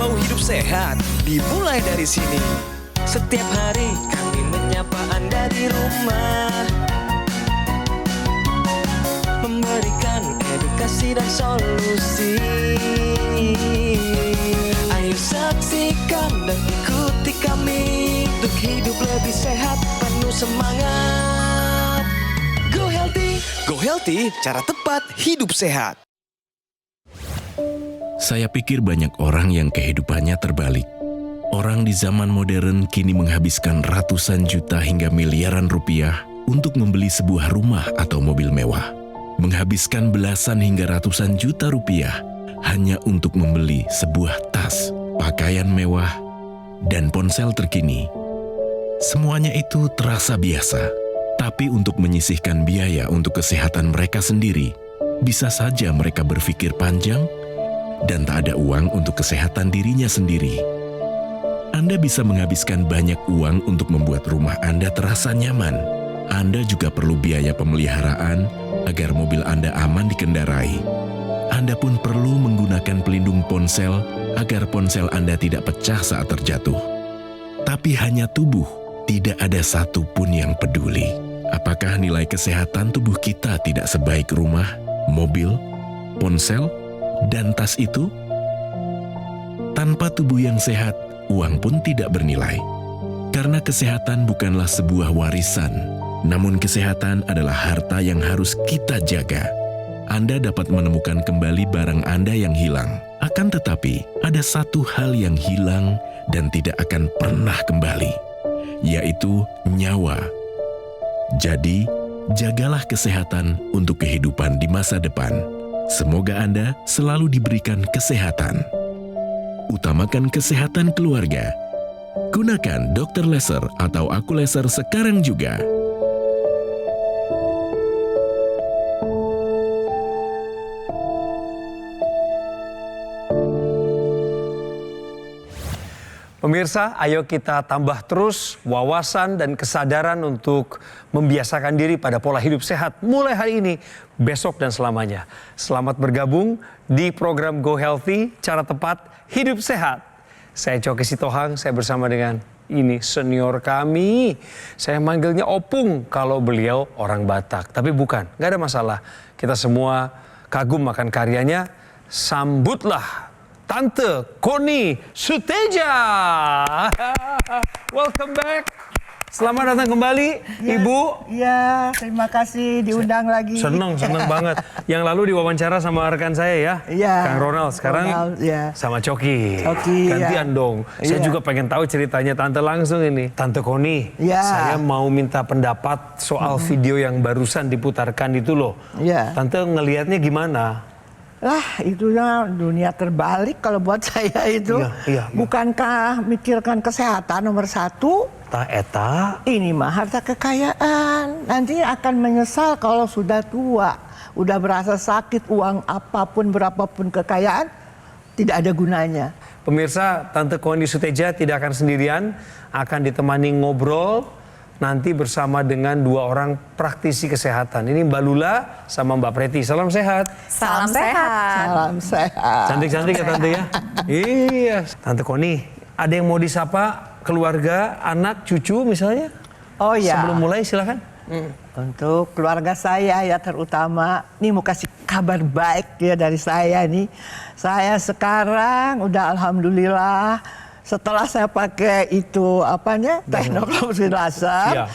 Mau hidup sehat, dimulai dari sini. Setiap hari kami menyapa Anda di rumah, memberikan edukasi dan solusi. Ayo saksikan dan ikuti kami untuk hidup lebih sehat, penuh semangat. Go Healthy, cara tepat hidup sehat. Saya pikir banyak orang yang kehidupannya terbalik. Orang di zaman modern kini menghabiskan ratusan juta hingga miliaran rupiah untuk membeli sebuah rumah atau mobil mewah. Menghabiskan belasan hingga ratusan juta rupiah hanya untuk membeli sebuah tas, pakaian mewah, dan ponsel terkini. Semuanya itu terasa biasa, tapi untuk menyisihkan biaya untuk kesehatan mereka sendiri, bisa saja mereka berpikir panjang dan tak ada uang untuk kesehatan dirinya sendiri. Anda bisa menghabiskan banyak uang untuk membuat rumah Anda terasa nyaman. Anda juga perlu biaya pemeliharaan agar mobil Anda aman dikendarai. Anda pun perlu menggunakan pelindung ponsel agar ponsel Anda tidak pecah saat terjatuh. Tapi hanya tubuh, tidak ada satupun yang peduli. Apakah nilai kesehatan tubuh kita tidak sebaik rumah, mobil, ponsel, dan tas itu? Tanpa tubuh yang sehat, uang pun tidak bernilai. Karena kesehatan bukanlah sebuah warisan, namun kesehatan adalah harta yang harus kita jaga. Anda dapat menemukan kembali barang Anda yang hilang. Akan tetapi, ada satu hal yang hilang dan tidak akan pernah kembali, yaitu nyawa. Jadi, jagalah kesehatan untuk kehidupan di masa depan. Semoga Anda selalu diberikan kesehatan. Utamakan kesehatan keluarga. Gunakan Dr. Laser atau Aku Laser sekarang juga. Pemirsa, ayo kita tambah terus wawasan dan kesadaran untuk membiasakan diri pada pola hidup sehat mulai hari ini, besok dan selamanya. Selamat bergabung di program Go Healthy, cara tepat hidup sehat. Saya Coki Sitohang, saya bersama dengan ini senior kami. Saya manggilnya Opung kalau beliau orang Batak. Tapi bukan, nggak ada masalah. Kita semua kagum akan karyanya. Sambutlah Tante Connie Suteja. Welcome back. Selamat datang kembali, ya, Ibu. Iya, terima kasih diundang lagi. Seneng banget. Yang lalu diwawancara sama rekan saya ya, ya, Kang Ronald. Sekarang ya, sama Coki. ya. Gantian dong. Saya juga pengen tahu ceritanya Tante langsung ini. Tante Connie, ya. Saya mau minta pendapat soal video yang barusan diputarkan itu loh. Ya. Tante ngelihatnya gimana? Lah, itulah dunia terbalik kalau buat saya itu. Iya. Bukankah mikirkan kesehatan nomor satu? Eta. Ini mah harta kekayaan. Nanti akan menyesal kalau sudah tua. Udah berasa sakit, uang apapun, berapapun kekayaan, tidak ada gunanya. Pemirsa, Tante Connie Suteja tidak akan sendirian, akan ditemani ngobrol nanti bersama dengan dua orang praktisi kesehatan. Ini Mbak Lula sama Mbak Preti. Salam sehat. Salam sehat. Salam sehat. Cantik-cantik ya Tante ya. Iya. Tante Connie, ada yang mau disapa keluarga, anak, cucu misalnya? Oh ya. Sebelum mulai silakan. Untuk keluarga saya ya terutama, nih mau kasih kabar baik ya dari saya nih. Saya sekarang udah alhamdulillah, setelah saya pakai itu teknologi laser,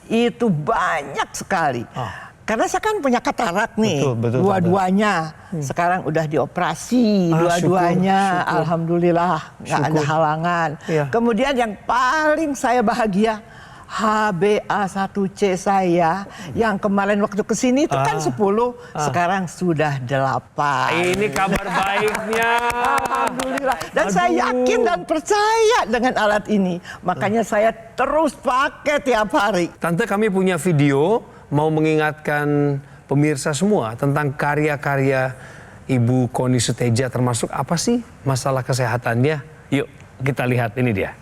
itu banyak sekali. Karena saya kan punya katarak nih, betul, dua-duanya. Sekarang udah dioperasi, dua-duanya. Syukur. Alhamdulillah, nggak ada halangan. Iya. Kemudian yang paling saya bahagia, HbA1c saya yang kemarin waktu kesini itu kan 10, sekarang sudah 8. Ini kabar baiknya. Alhamdulillah. Dan saya yakin dan percaya dengan alat ini. Makanya saya terus pakai tiap hari. Tante, kami punya video mau mengingatkan pemirsa semua tentang karya-karya Ibu Connie Suteja, termasuk apa sih masalah kesehatannya. Yuk kita lihat, ini dia.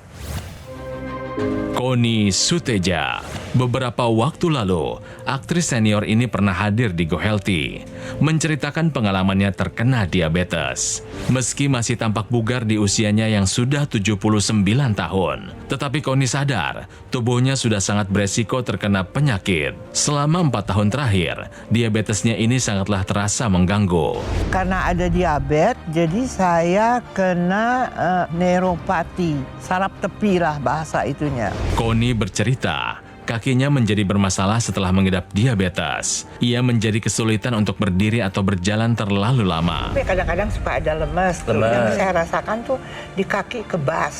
Connie Suteja, Beberapa waktu lalu, aktris senior ini pernah hadir di Go Healthy, menceritakan pengalamannya terkena diabetes. Meski masih tampak bugar di usianya yang sudah 79 tahun, tetapi Connie sadar tubuhnya sudah sangat beresiko terkena penyakit. Selama 4 tahun terakhir, diabetesnya ini sangatlah terasa mengganggu. Karena ada diabetes, jadi saya kena neuropati, saraf tepi lah bahasa itunya. Connie bercerita, kakinya menjadi bermasalah setelah mengidap diabetes. Ia menjadi kesulitan untuk berdiri atau berjalan terlalu lama. Tapi kadang-kadang suka ada lemes. Yang saya rasakan tuh di kaki kebas.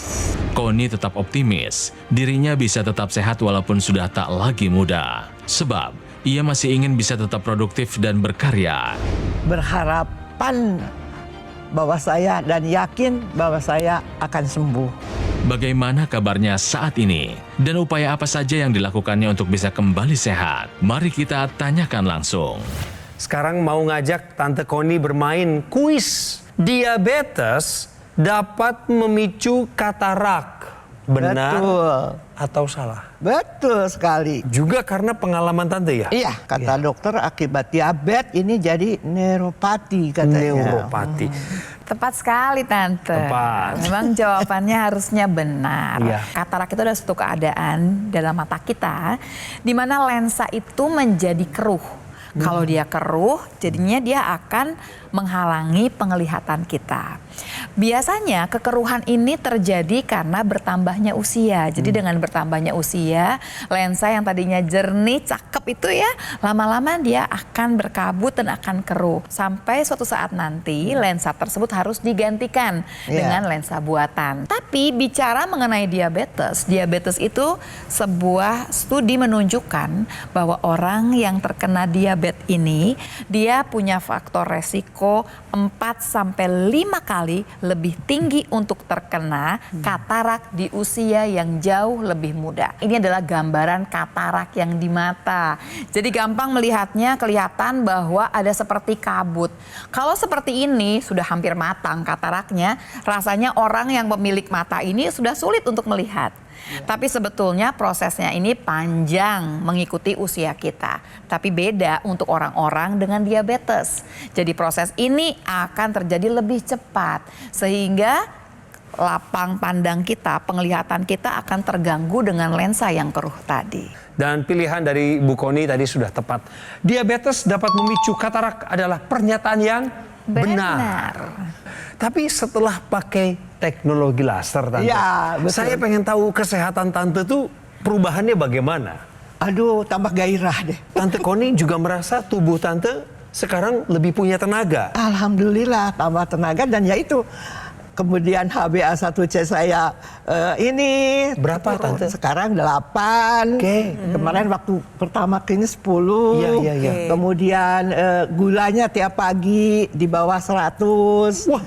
Connie tetap optimis, dirinya bisa tetap sehat walaupun sudah tak lagi muda. Sebab, ia masih ingin bisa tetap produktif dan berkarya. Berharapan bahwa saya dan yakin bahwa saya akan sembuh. Bagaimana kabarnya saat ini? Dan upaya apa saja yang dilakukannya untuk bisa kembali sehat? Mari kita tanyakan langsung. Sekarang mau ngajak Tante Connie bermain kuis. Diabetes dapat memicu katarak. Benar Betul. atau salah? Betul sekali. Juga karena pengalaman Tante ya? Iya, kata dokter akibat diabetes ini jadi neuropati katanya. Neuropati. Tepat sekali Tante. Tepat. Memang jawabannya harusnya benar. Iya. Katarak itu adalah suatu keadaan dalam mata kita di mana lensa itu menjadi keruh. Kalau dia keruh, jadinya dia akan menghalangi penglihatan kita. Biasanya kekeruhan ini terjadi karena bertambahnya usia. Jadi dengan bertambahnya usia, lensa yang tadinya jernih, cakep itu ya, lama-lama dia akan berkabut dan akan keruh. Sampai suatu saat nanti lensa tersebut harus digantikan dengan lensa buatan. Tapi bicara mengenai diabetes, diabetes itu sebuah studi menunjukkan bahwa orang yang terkena diabetes ini, dia punya faktor resiko 4-5 kali lebih tinggi untuk terkena katarak di usia yang jauh lebih muda. Ini adalah gambaran katarak yang di mata. Jadi gampang melihatnya, kelihatan bahwa ada seperti kabut. Kalau seperti ini sudah hampir matang kataraknya, rasanya orang yang pemilik mata ini sudah sulit untuk melihat. Tapi sebetulnya prosesnya ini panjang mengikuti usia kita. Tapi beda untuk orang-orang dengan diabetes. Jadi proses ini akan terjadi lebih cepat. Sehingga lapang pandang kita, penglihatan kita akan terganggu dengan lensa yang keruh tadi. Dan pilihan dari Bu Connie tadi sudah tepat. Diabetes dapat memicu katarak adalah pernyataan yang benar. Tapi setelah pakai teknologi laser, Tante, Ya, betul. saya pengen tahu kesehatan Tante tuh perubahannya bagaimana? Aduh, tambah gairah deh. Tante Connie juga merasa tubuh Tante sekarang lebih punya tenaga. Alhamdulillah tambah tenaga dan ya itu. Kemudian HbA1c saya ini Berapa, turun. Tante? Sekarang 8. Oke. Kemarin waktu pertama ini 10. Iya. Kemudian gulanya tiap pagi di bawah 100. Wah,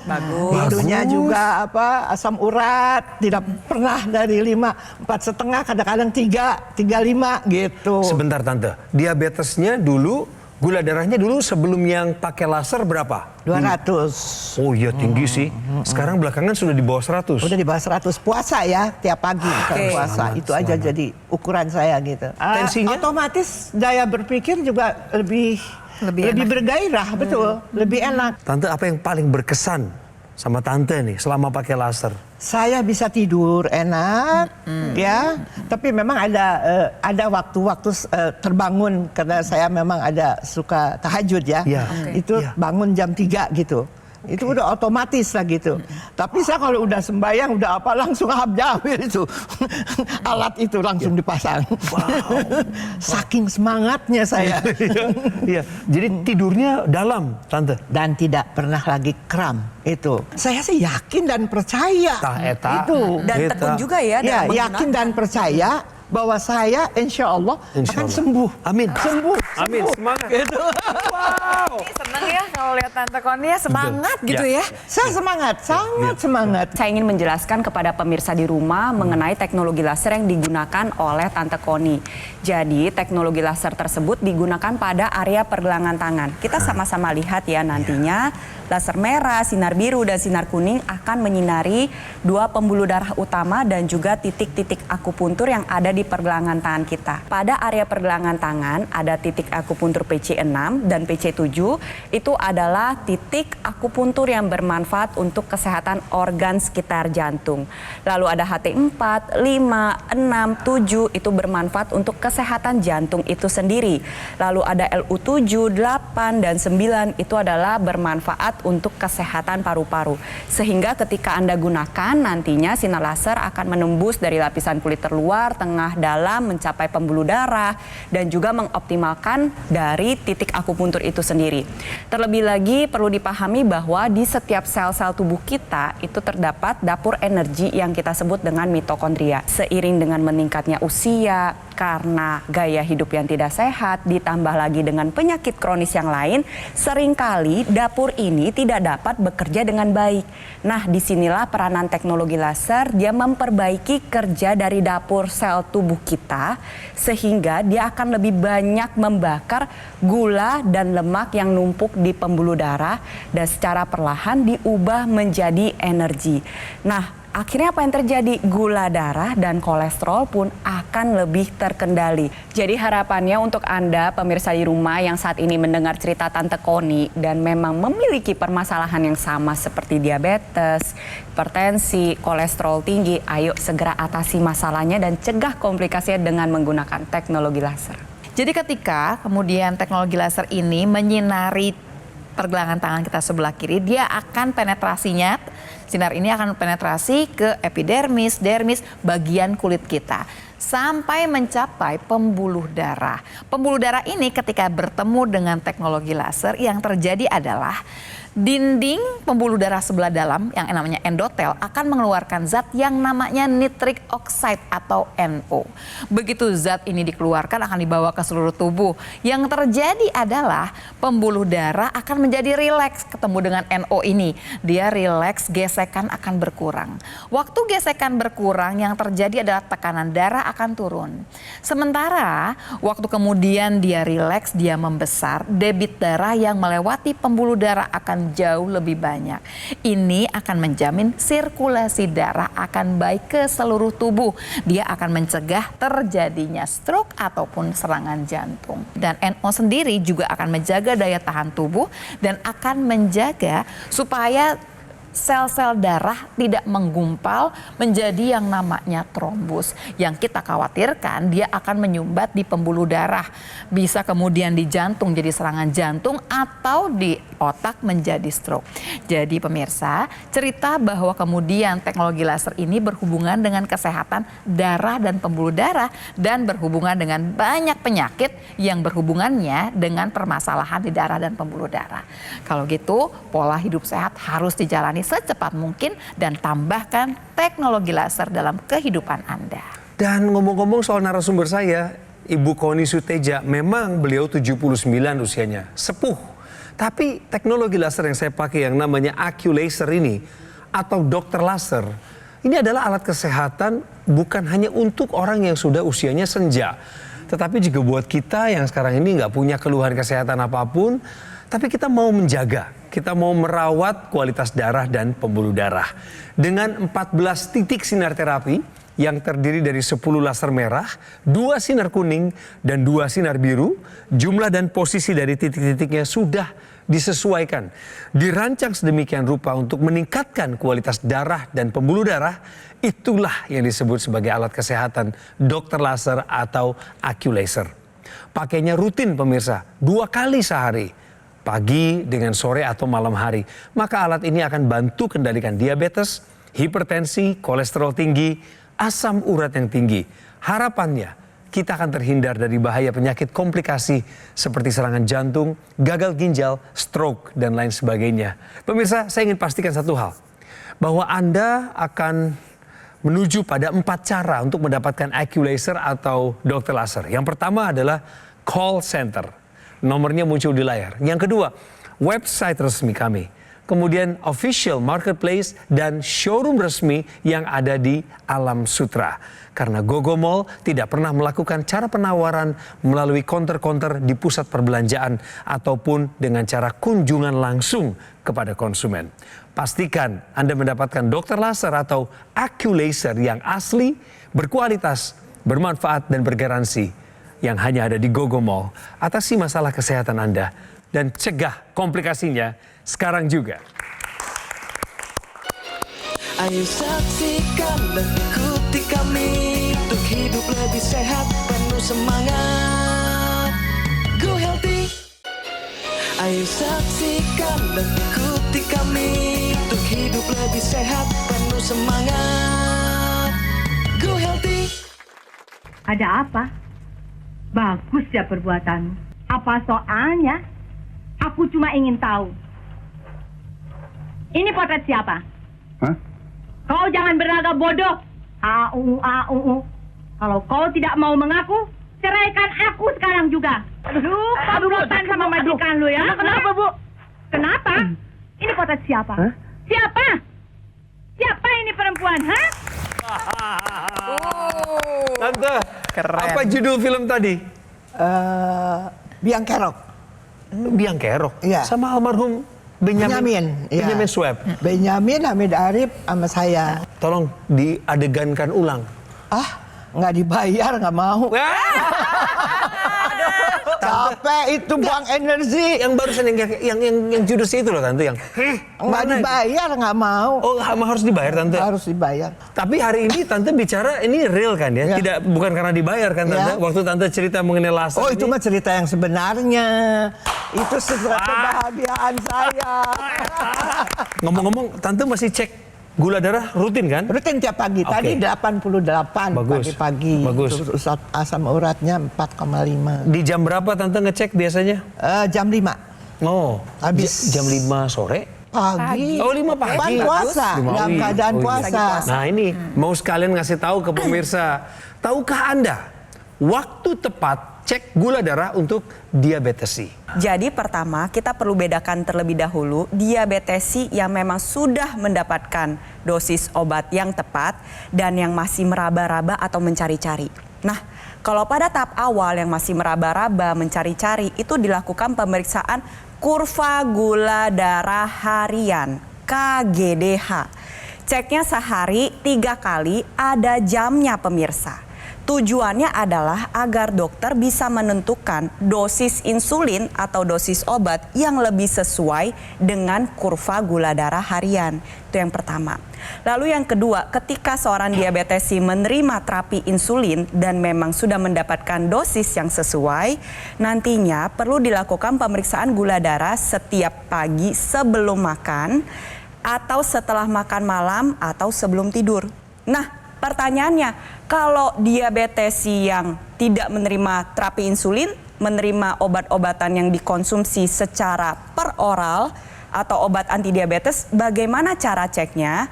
Itunya bagus. juga asam urat tidak pernah dari 5, 4,5, kadang-kadang 3, 3,5 gitu. Sebentar Tante, diabetesnya dulu, gula darahnya dulu sebelum yang pakai laser berapa? 200. Oh iya tinggi sih. Sekarang belakangan sudah di bawah 100. Udah di bawah 100 puasa ya tiap pagi kalau puasa itu aja jadi ukuran saya gitu. Tensinya? Otomatis daya berpikir juga lebih enak. bergairah betul, lebih enak. Tante apa yang paling berkesan sama Tante nih selama pakai laser? Saya bisa tidur enak ya, tapi memang ada waktu-waktu terbangun karena saya memang ada suka tahajud ya. Iya. Itu Iya. bangun jam 3 gitu. Itu udah otomatis lah gitu. Tapi saya kalau udah sembahyang, udah apa langsung jamil itu. Alat itu langsung dipasang. Saking semangatnya saya. Iya. Jadi tidurnya dalam, Tante. Dan tidak pernah lagi kram itu. Saya sih yakin dan percaya. Tah eta. Itu. Dan Eta. tekun juga ya Ya, dalam yakin dan percaya bahwa saya insya Allah Insya akan Allah. sembuh. Amin. Sembuh. Amin. sembuh. Semangat. Gitu. Wow. Seneng ya kalau lihat Tante Connie ya, semangat Betul. gitu Ya. ya. Saya semangat, sangat semangat. Saya ingin menjelaskan kepada pemirsa di rumah mengenai teknologi laser yang digunakan oleh Tante Connie. Jadi teknologi laser tersebut digunakan pada area pergelangan tangan. Kita sama-sama lihat ya nantinya Laser merah, sinar biru, dan sinar kuning akan menyinari dua pembuluh darah utama dan juga titik-titik akupuntur yang ada di pergelangan tangan kita. Pada area pergelangan tangan ada titik akupuntur PC6 dan PC7. Itu adalah titik akupuntur yang bermanfaat untuk kesehatan organ sekitar jantung. Lalu ada HT4, 5, 6, 7 itu bermanfaat untuk kesehatan jantung itu sendiri. Lalu ada LU7, 8, dan 9 itu adalah bermanfaat untuk kesehatan paru-paru. Sehingga ketika Anda gunakan nantinya sinar laser akan menembus dari lapisan kulit terluar, tengah, dalam mencapai pembuluh darah dan juga mengoptimalkan dari titik akupuntur itu sendiri. Terlebih lagi perlu dipahami bahwa di setiap sel-sel tubuh kita itu terdapat dapur energi yang kita sebut dengan mitokondria. Seiring dengan meningkatnya usia, karena gaya hidup yang tidak sehat, ditambah lagi dengan penyakit kronis yang lain, seringkali dapur ini tidak dapat bekerja dengan baik. Nah, disinilah peranan teknologi laser, dia memperbaiki kerja dari dapur sel tubuh kita, sehingga dia akan lebih banyak membakar gula dan lemak yang numpuk di pembuluh darah, dan secara perlahan diubah menjadi energi. Nah, akhirnya apa yang terjadi? Gula darah dan kolesterol pun akan lebih terkendali. Jadi harapannya untuk Anda pemirsa di rumah yang saat ini mendengar cerita Tante Koni dan memang memiliki permasalahan yang sama seperti diabetes, hipertensi, kolesterol tinggi, ayo segera atasi masalahnya dan cegah komplikasinya dengan menggunakan teknologi laser. Jadi ketika kemudian teknologi laser ini menyinari pergelangan tangan kita sebelah kiri, dia akan penetrasinya, sinar ini akan penetrasi ke epidermis, dermis, bagian kulit kita sampai mencapai pembuluh darah. Pembuluh darah ini ketika bertemu dengan teknologi laser yang terjadi adalah dinding pembuluh darah sebelah dalam yang namanya endotel akan mengeluarkan zat yang namanya nitric oxide atau NO. Begitu zat ini dikeluarkan akan dibawa ke seluruh tubuh. Yang terjadi adalah pembuluh darah akan menjadi rileks ketemu dengan NO ini. Dia rileks, gesekan akan berkurang. Waktu gesekan berkurang yang terjadi adalah tekanan darah akan turun. Sementara waktu kemudian dia rileks, dia membesar, debit darah yang melewati pembuluh darah akan jauh lebih banyak. Ini akan menjamin sirkulasi darah akan baik ke seluruh tubuh. Dia akan mencegah terjadinya stroke ataupun serangan jantung. Dan NO sendiri juga akan menjaga daya tahan tubuh dan akan menjaga supaya sel-sel darah tidak menggumpal menjadi yang namanya trombus. Yang kita khawatirkan dia akan menyumbat di pembuluh darah. Bisa kemudian di jantung jadi serangan jantung atau di otak menjadi stroke. Jadi pemirsa, cerita bahwa kemudian teknologi laser ini berhubungan dengan kesehatan darah dan pembuluh darah dan berhubungan dengan banyak penyakit yang berhubungannya dengan permasalahan di darah dan pembuluh darah. Kalau gitu, pola hidup sehat harus dijalani secepat mungkin dan tambahkan teknologi laser dalam kehidupan Anda. Dan ngomong-ngomong soal narasumber saya, Ibu Koni Suteja, memang beliau 79 usianya, sepuh. Tapi teknologi laser yang saya pakai yang namanya AccuLaser ini atau dokter laser, ini adalah alat kesehatan bukan hanya untuk orang yang sudah usianya senja. Tetapi juga buat kita yang sekarang ini nggak punya keluhan kesehatan apapun, tapi kita mau menjaga, kita mau merawat kualitas darah dan pembuluh darah. Dengan 14 titik sinar terapi yang terdiri dari 10 laser merah, 2 sinar kuning, dan 2 sinar biru, jumlah dan posisi dari titik-titiknya sudah disesuaikan. Dirancang sedemikian rupa untuk meningkatkan kualitas darah dan pembuluh darah, itulah yang disebut sebagai alat kesehatan dokter laser atau AccuLaser. Pakainya rutin pemirsa, 2 kali sehari, pagi dengan sore atau malam hari. Maka alat ini akan bantu kendalikan diabetes, hipertensi, kolesterol tinggi, asam urat yang tinggi. Harapannya kita akan terhindar dari bahaya penyakit komplikasi seperti serangan jantung, gagal ginjal, stroke, dan lain sebagainya. Pemirsa, saya ingin pastikan satu hal, bahwa Anda akan menuju pada 4 cara untuk mendapatkan AccuLaser atau dokter laser. Yang pertama adalah call center. Nomornya muncul di layar. Yang kedua, website resmi kami. kemudian official marketplace, dan showroom resmi yang ada di Alam Sutra. Karena Gogomall tidak pernah melakukan cara penawaran melalui counter-counter di pusat perbelanjaan ataupun dengan cara kunjungan langsung kepada konsumen. Pastikan Anda mendapatkan dokter laser atau AccuLaser yang asli, berkualitas, bermanfaat, dan bergaransi yang hanya ada di Gogomall. Atasi masalah kesehatan Anda dan cegah komplikasinya sekarang juga. Ayo saksikan dan ikuti kami untuk hidup lebih sehat, penuh semangat. Go Healthy. Ayo saksikan dan ikuti kami untuk hidup lebih sehat, penuh semangat. Go Healthy. Ada apa? Bagus ya perbuatanmu. Apa soalnya? Aku cuma ingin tahu. Ini potret siapa? Hah? Kau jangan berlagak bodoh. Kalau kau tidak mau mengaku, ceraikan aku sekarang juga. Lu komplotan sama majikan lu ya. Kenapa, Bu? Kenapa? Ini potret siapa? Hah? Siapa? Siapa ini perempuan, hah? Tante, Keren. apa judul film tadi? Biang Kerok. Biang Kerok. Iya. Sama almarhum Benyamin. Iya. Benyamin Sueb. Benyamin, Hamid Arif, sama saya. Tolong diadegankan ulang. Nggak dibayar, nggak mau. Capek itu, buang energi. Yang barusan yang judul itu loh Tante yang. Nggak dibayar, nggak mau. Oh, harus dibayar Tante. Harus dibayar. Tapi hari ini Tante bicara ini real kan ya? Ya. Tidak, bukan karena dibayar kan Tante? Ya. Waktu Tante cerita mengenai laser Oh, itu ini. mah cerita yang sebenarnya. Itu sesuatu kebahagiaan saya. Ngomong-ngomong, Tante masih cek gula darah rutin kan? Rutin tiap pagi. Oke. Tadi 88 Bagus. pagi-pagi. Bagus. Terus asam uratnya 4,5. Di jam berapa Tante ngecek biasanya? Jam 5 Oh, Habis. jam 5 sore? pagi. Oh, 5 pagi. Kan puasa. Lima Dalam pagi. keadaan Oh, iya. puasa. Nah ini mau sekalian ngasih tahu ke pemirsa. Tahukah Anda waktu tepat cek gula darah untuk diabetesi? Jadi pertama kita perlu bedakan terlebih dahulu diabetesi yang memang sudah mendapatkan dosis obat yang tepat dan yang masih meraba-raba atau mencari-cari. Nah, kalau pada tahap awal yang masih meraba-raba mencari-cari itu dilakukan pemeriksaan kurva gula darah harian KGDH. Ceknya sehari 3 kali, ada jamnya pemirsa. Tujuannya adalah agar dokter bisa menentukan dosis insulin atau dosis obat yang lebih sesuai dengan kurva gula darah harian. Itu yang pertama. Lalu yang kedua, ketika seorang diabetesi menerima terapi insulin dan memang sudah mendapatkan dosis yang sesuai, nantinya perlu dilakukan pemeriksaan gula darah setiap pagi sebelum makan atau setelah makan malam atau sebelum tidur. Nah, pertanyaannya, kalau diabetesi yang tidak menerima terapi insulin, menerima obat-obatan yang dikonsumsi secara per oral atau obat antidiabetes, bagaimana cara ceknya?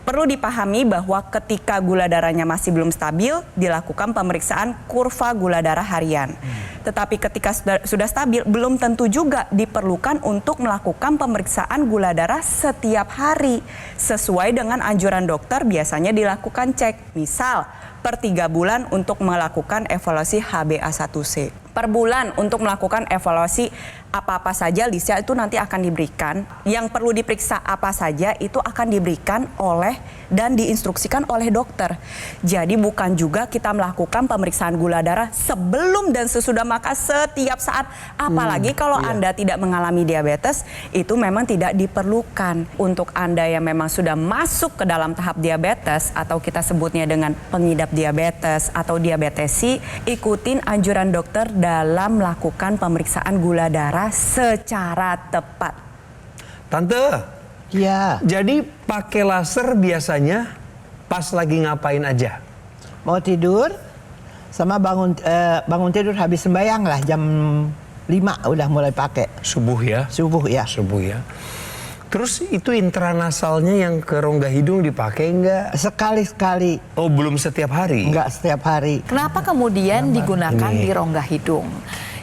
Perlu dipahami bahwa ketika gula darahnya masih belum stabil, dilakukan pemeriksaan kurva gula darah harian. Tetapi ketika sudah stabil, belum tentu juga diperlukan untuk melakukan pemeriksaan gula darah setiap hari. Sesuai dengan anjuran dokter, biasanya dilakukan cek. Misal, per 3 bulan untuk melakukan evaluasi HbA1c. Per bulan untuk melakukan evaluasi apa-apa saja listnya itu nanti akan diberikan. Yang perlu diperiksa apa saja itu akan diberikan oleh dan diinstruksikan oleh dokter. Jadi bukan juga kita melakukan pemeriksaan gula darah sebelum dan sesudah makan setiap saat. Apalagi kalau Anda tidak mengalami diabetes, itu memang tidak diperlukan. Untuk Anda yang memang sudah masuk ke dalam tahap diabetes atau kita sebutnya dengan pengidap diabetes atau diabetesi, ikutin anjuran dokter dalam melakukan pemeriksaan gula darah secara tepat. Tante, Iya. jadi pakai laser biasanya pas lagi ngapain aja? Mau tidur, sama bangun tidur habis sembahyang lah jam 5 udah mulai pakai. Subuh ya? Subuh ya. Subuh ya. Terus itu intranasalnya yang ke rongga hidung dipakai enggak? Sekali-sekali, Oh, belum setiap hari? enggak setiap hari. Kenapa kemudian digunakan di rongga hidung?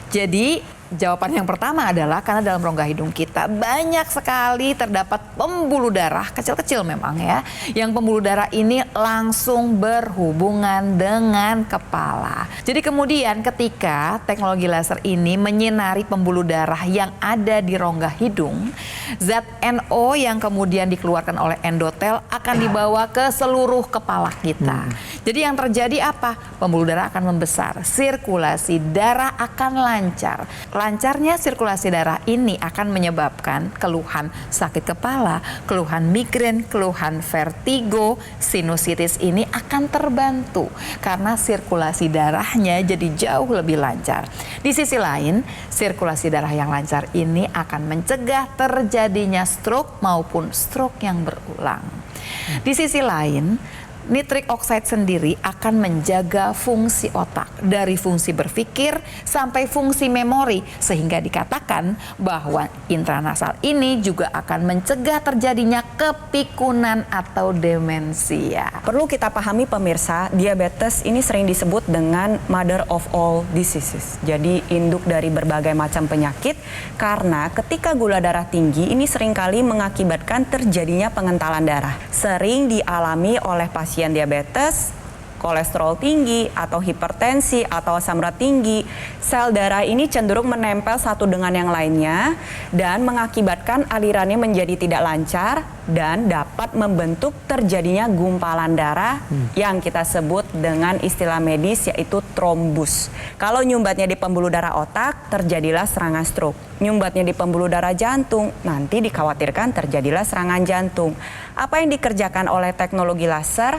Jadi Jawaban yang pertama adalah karena dalam rongga hidung kita banyak sekali terdapat pembuluh darah, kecil-kecil memang ya, yang pembuluh darah ini langsung berhubungan dengan kepala. Jadi kemudian ketika teknologi laser ini menyinari pembuluh darah yang ada di rongga hidung, zat NO yang kemudian dikeluarkan oleh endotel akan dibawa ke seluruh kepala kita. Jadi yang terjadi apa? Pembuluh darah akan membesar, sirkulasi darah akan lancar. Lancarnya sirkulasi darah ini akan menyebabkan keluhan sakit kepala, keluhan migrain, keluhan vertigo, sinusitis ini akan terbantu karena sirkulasi darahnya jadi jauh lebih lancar. Di sisi lain, sirkulasi darah yang lancar ini akan mencegah terjadinya stroke maupun stroke yang berulang. Di sisi lain, nitrik oxide sendiri akan menjaga fungsi otak dari fungsi berpikir sampai fungsi memori, sehingga dikatakan bahwa intranasal ini juga akan mencegah terjadinya kepikunan atau demensia. Perlu kita pahami pemirsa, diabetes ini sering disebut dengan mother of all diseases. Jadi induk dari berbagai macam penyakit, karena ketika gula darah tinggi ini seringkali mengakibatkan terjadinya pengentalan darah. Sering dialami oleh pasien diabetes, kolesterol tinggi, atau hipertensi, atau asam urat tinggi. Sel darah ini cenderung menempel satu dengan yang lainnya dan mengakibatkan alirannya menjadi tidak lancar dan dapat membentuk terjadinya gumpalan darah yang kita sebut dengan istilah medis yaitu trombus. Kalau nyumbatnya di pembuluh darah otak, terjadilah serangan stroke. Nyumbatnya di pembuluh darah jantung, nanti dikhawatirkan terjadilah serangan jantung. Apa yang dikerjakan oleh teknologi laser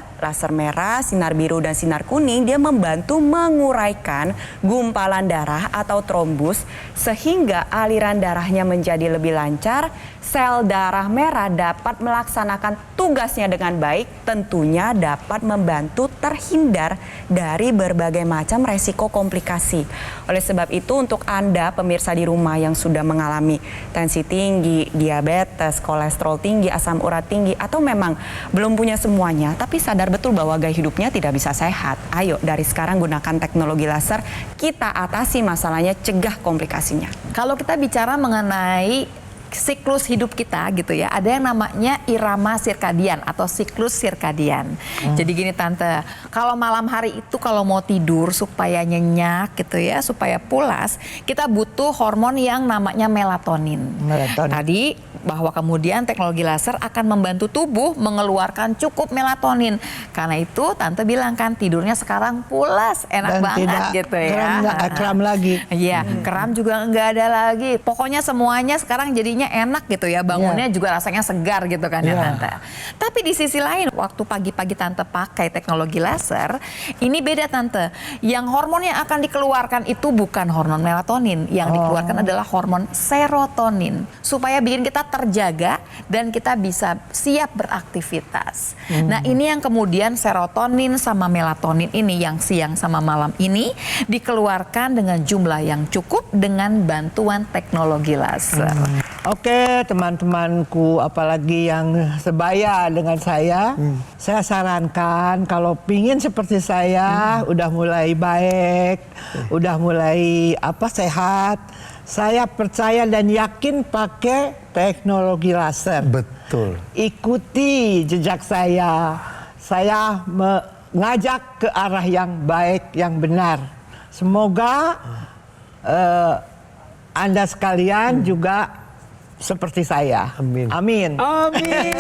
merah, sinar biru, dan sinar kuning, dia membantu menguraikan gumpalan darah atau trombus sehingga aliran darahnya menjadi lebih lancar, sel darah merah dapat melaksanakan tugasnya dengan baik, tentunya dapat membantu terhindar dari berbagai macam resiko komplikasi. Oleh sebab itu, untuk Anda pemirsa di rumah yang sudah mengalami tensi tinggi, diabetes, kolesterol tinggi, asam urat tinggi, atau memang belum punya semuanya tapi sadar betul bahwa gaya hidupnya tidak bisa sehat, ayo dari sekarang gunakan teknologi laser, kita atasi masalahnya, cegah komplikasinya. Kalau kita bicara mengenai siklus hidup kita gitu ya, ada yang namanya irama sirkadian atau siklus sirkadian. Jadi gini Tante, kalau malam hari itu kalau mau tidur supaya nyenyak gitu ya, supaya pulas, kita butuh hormon yang namanya melatonin. Tadi bahwa kemudian teknologi laser akan membantu tubuh mengeluarkan cukup melatonin. Karena itu Tante bilang kan tidurnya sekarang pulas, enak Dan banget gitu ya. Kram lagi. Iya, kram juga nggak ada lagi. Pokoknya semuanya sekarang jadinya enak gitu ya, bangunnya juga rasanya segar gitu kan ya Tante. Tapi di sisi lain, waktu pagi-pagi Tante pakai teknologi laser, ini beda Tante. Yang hormon yang akan dikeluarkan itu bukan hormon melatonin, yang dikeluarkan adalah hormon serotonin, supaya bikin kita terjaga dan kita bisa siap beraktivitas. Nah ini yang kemudian serotonin sama melatonin ini yang siang sama malam ini dikeluarkan dengan jumlah yang cukup dengan bantuan teknologi laser. Oke, teman-temanku, apalagi yang sebaya dengan saya sarankan kalau pingin seperti saya, udah mulai baik, udah mulai sehat, saya percaya dan yakin pakai teknologi laser. Betul. Ikuti jejak saya mengajak ke arah yang baik, yang benar. Semoga Anda sekalian juga seperti saya. Amin. Amin. Amin.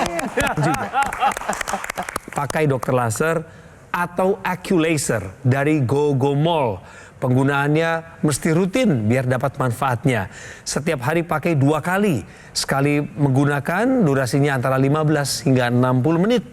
Pakai dokter laser atau AccuLaser dari GoGoMall. Penggunaannya mesti rutin biar dapat manfaatnya. Setiap hari pakai 2 kali. Sekali menggunakan durasinya antara 15 hingga 60 menit.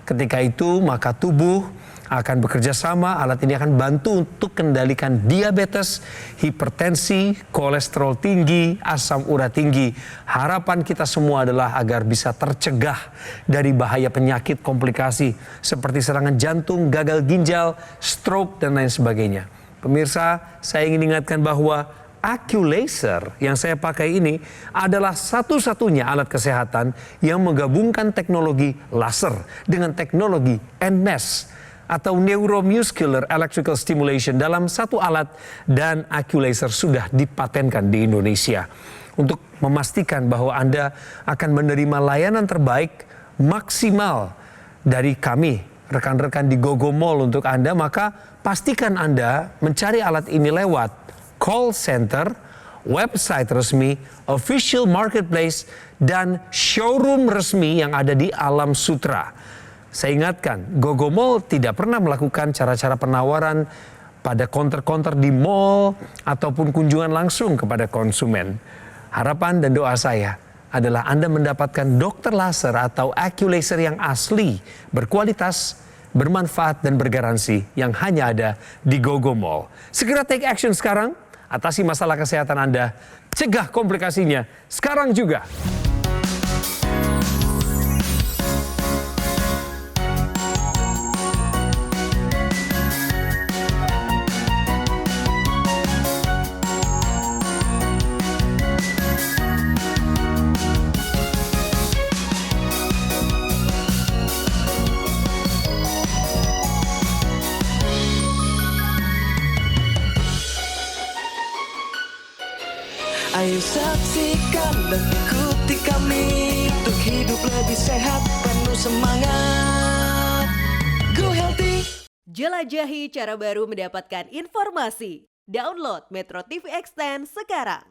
Ketika itu maka tubuh akan bekerja sama, alat ini akan bantu untuk kendalikan diabetes, hipertensi, kolesterol tinggi, asam urat tinggi. Harapan kita semua adalah agar bisa tercegah dari bahaya penyakit komplikasi seperti serangan jantung, gagal ginjal, stroke, dan lain sebagainya. Pemirsa, saya ingin ingatkan bahwa AccuLaser yang saya pakai ini adalah satu-satunya alat kesehatan yang menggabungkan teknologi laser dengan teknologi NMES. atau neuromuscular electrical stimulation dalam satu alat dan AccuLaser sudah dipatenkan di Indonesia. Untuk memastikan bahwa Anda akan menerima layanan terbaik maksimal dari kami, rekan-rekan di Gogo Mall untuk Anda, maka pastikan Anda mencari alat ini lewat call center, website resmi, official marketplace, dan showroom resmi yang ada di Alam Sutra. Saya ingatkan, Gogo Mall tidak pernah melakukan cara-cara penawaran pada counter-counter di mall ataupun kunjungan langsung kepada konsumen. Harapan dan doa saya adalah Anda mendapatkan dokter laser atau AccuLaser yang asli, berkualitas, bermanfaat, dan bergaransi yang hanya ada di Gogo Mall. Segera take action sekarang, atasi masalah kesehatan Anda, cegah komplikasinya sekarang juga. Ayo saksikan dan ikuti kami untuk hidup lebih sehat, penuh semangat. Go Healthy. Jelajahi cara baru mendapatkan informasi. Download Metro TV Extend sekarang.